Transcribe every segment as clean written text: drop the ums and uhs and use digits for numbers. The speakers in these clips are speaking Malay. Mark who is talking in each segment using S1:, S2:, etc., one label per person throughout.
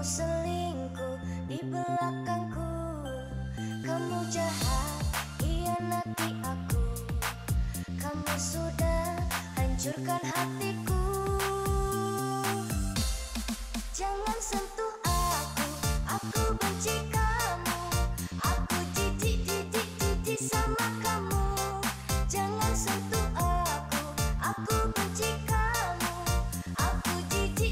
S1: selingkuh di belakangku. Kamu jahat, hianati aku. Kamu sudah hancurkan hatiku. Jangan sentuh aku benci kamu. Aku jijik sama kamu. Jangan sentuh aku benci kamu. Aku jijik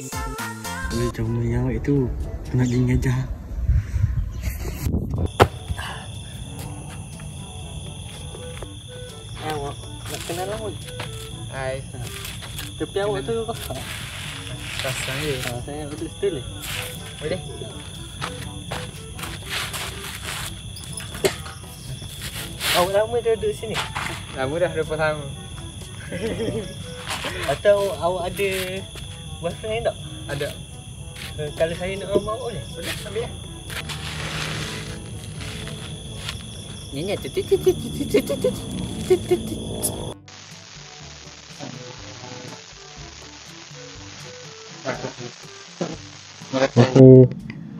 S1: sama kamu.
S2: Boleh cuma yang itu nak pergi ngajar. Awak nak kenal awak?
S3: Hai.
S2: Tepi awak tu apa?
S3: Pasang je.
S2: Saya boleh still ni.
S3: Boleh?
S2: Awak lama dah duduk sini?
S3: Lama dah 2 tahun.
S2: Atau awak ada boyfriend tak?
S3: Ada.
S2: Kalau saya nak rumah awak boleh?
S3: Boleh, ambil lah.
S2: Nyanyi tu.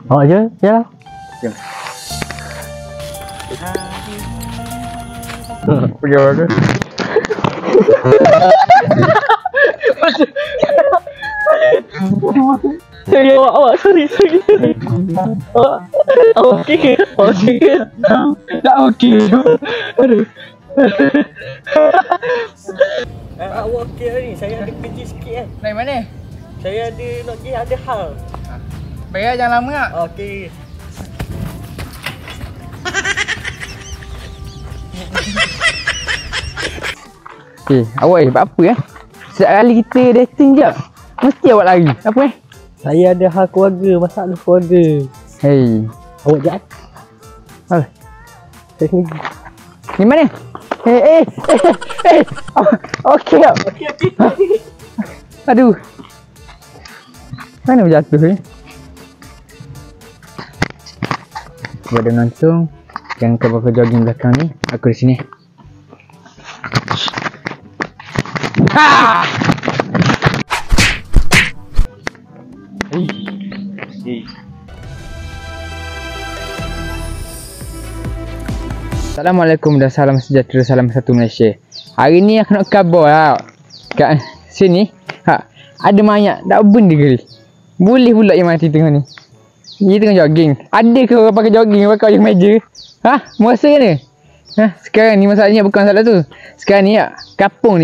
S2: Awak je? Ya lah.
S3: Ya. Pergi awak ke?
S2: Sorry awak, sorry. Awak okey ke? Tak okey. Aduh. Awak okey hari ni? Saya ada kerja sikit kan?
S3: Naik mana?
S2: Saya nak pergi ada hal.
S3: Bayar jangan lama tak?
S2: Okey.
S3: Awak buat apa Setiap kali kita dating je mesti awak lari. Apa
S2: Saya ada hal keluarga, masalah keluarga.
S3: Hei.
S2: Awak jahat?
S3: Apa?
S2: Saya sendiri.
S3: Ni mana? Okey tak?
S2: Okey.
S3: Aduh. Mana berjatuh ni? Buat dia menonton. Jangan kau bakal jogging belakang ni. Aku di sini. Ha! Assalamualaikum dan salam sejahtera, salam satu Malaysia. Hari ni aku nak khabar kat sini ada mayat tak benda ke. Boleh pula yang mati tengah ni. Dia tengah jogging. Ada ke orang pakai jogging pakai yang meja? Merasa ni? Sekarang ni masalahnya bukan masalah tu. Sekarang ni kampung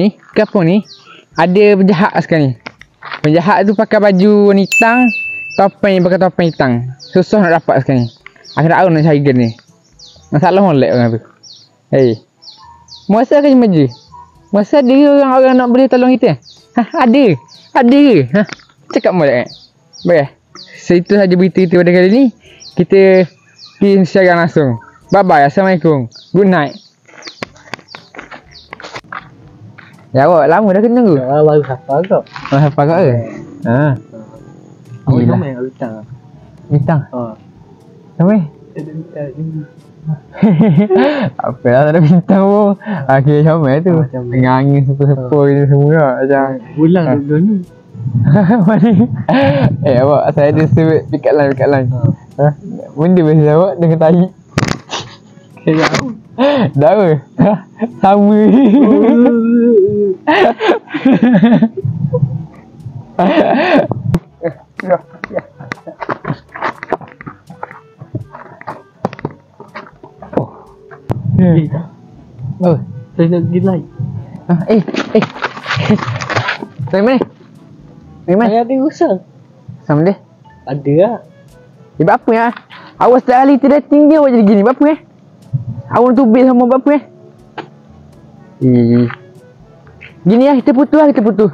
S3: ni ada penjahat sekarang ni. Penjahat tu pakai baju warna hitam, pakai topeng hitam. Susah nak dapat sekarang ni. Aku tak tahu nak cari gen ni. Masalah molek orang tu. Hei. Merasa ke meja? Merasa ada orang nak boleh tolong kita? Ada. Ada ke? Cakap molek. Baik. So itu saja berita kita pada kali ni. Kita pergi secara langsung. Bye bye. Assalamualaikum. Good night. Ya awak lama dah kena ke?
S2: Baru hafal kau.
S3: Hafal kau ke?
S2: Awak sama yang bintang.
S3: Bintang? Sama? Apa lah tak ada bintang pun. Akhirnya sama tu. Tengah angin sepa-sepa gitu semua. Macam
S2: bulan dulu.
S3: Mana? Awak saya ada sebut dekat line. Benda biasa awak dengan tahi.
S2: Saya tahu.
S3: Dah apa? Sama.
S2: Saya nak pergi live.
S3: Dari mana?
S2: Saya ada urusan.
S3: Sama dia?
S2: Ada lah.
S3: Buat apa ya? Awak setiap kali terdating dia awak jadi gini. Buat apa awak nak tubik sama buat apa Gini kita putus lah, kita putus.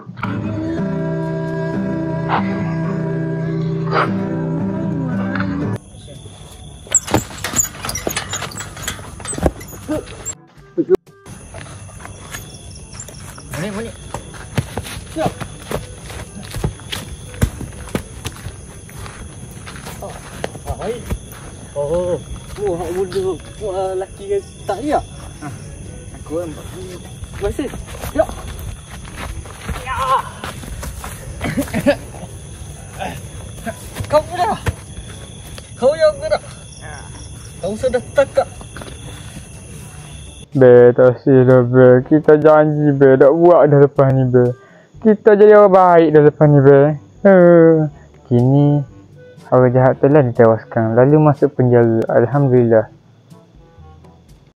S3: Mana?
S2: Siap. Baik. Awak muda. Lelaki ke tak ya?
S3: Aku
S2: Masih. Ya. usah dah takak.
S3: Be, tak silap be. Kita janji be, tak buat dah lepas ni be. Kita jadi orang baik dah lepas ni be. Kini orang jahat telah ditewaskan lalu masuk penjara. Alhamdulillah.